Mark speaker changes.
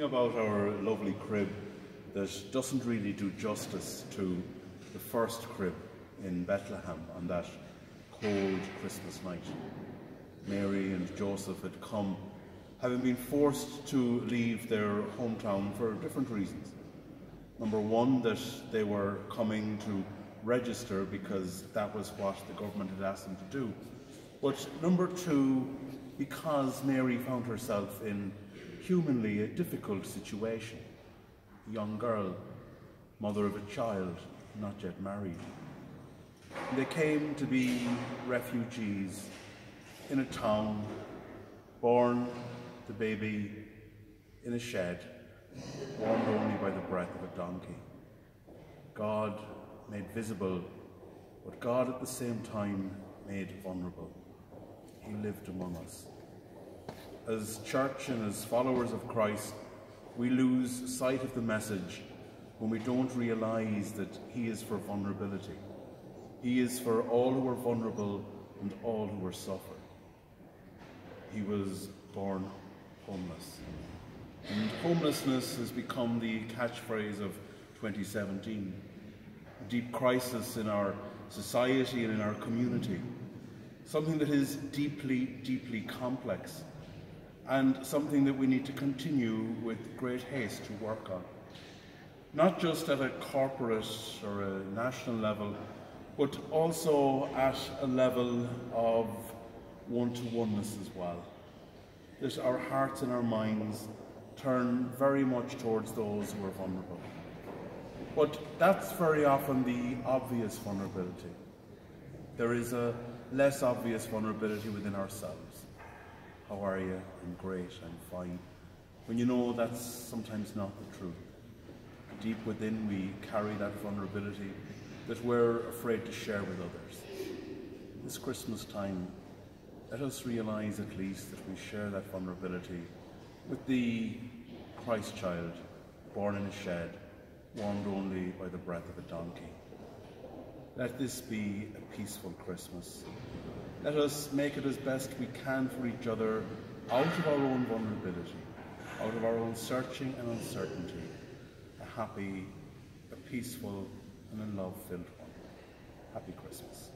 Speaker 1: About our lovely crib that doesn't really do justice to the first crib in Bethlehem on that cold Christmas night. Mary and Joseph had come, having been forced to leave their hometown for different reasons. Number one, that they were coming to register because that was what the government had asked them to do. But number two, because Mary found herself in humanly a difficult situation. A young girl, mother of a child, not yet married. They came to be refugees in a town, born the baby in a shed, warmed only by the breath of a donkey. God made visible, but God at the same time made vulnerable. He lived among us. As church and as followers of Christ, we lose sight of the message when we don't realise that He is for vulnerability. He is for all who are vulnerable and all who are suffering. He was born homeless. And homelessness has become the catchphrase of 2017. A deep crisis in our society and in our community. Something that is deeply, deeply complex, and something that we need to continue with great haste to work on. Not just at a corporate or a national level, but also at a level of one-to-oneness as well. That our hearts and our minds turn very much towards those who are vulnerable. But that's very often the obvious vulnerability. There is a less obvious vulnerability within ourselves. How are you? I'm great, I'm fine. When you know that's sometimes not the truth. Deep within we carry that vulnerability that we're afraid to share with others. This Christmas time, let us realise at least that we share that vulnerability with the Christ child, born in a shed, warmed only by the breath of a donkey. Let this be a peaceful Christmas. Let us make it as best we can for each other, out of our own vulnerability, out of our own searching and uncertainty, a happy, a peaceful and a love-filled one. Happy Christmas.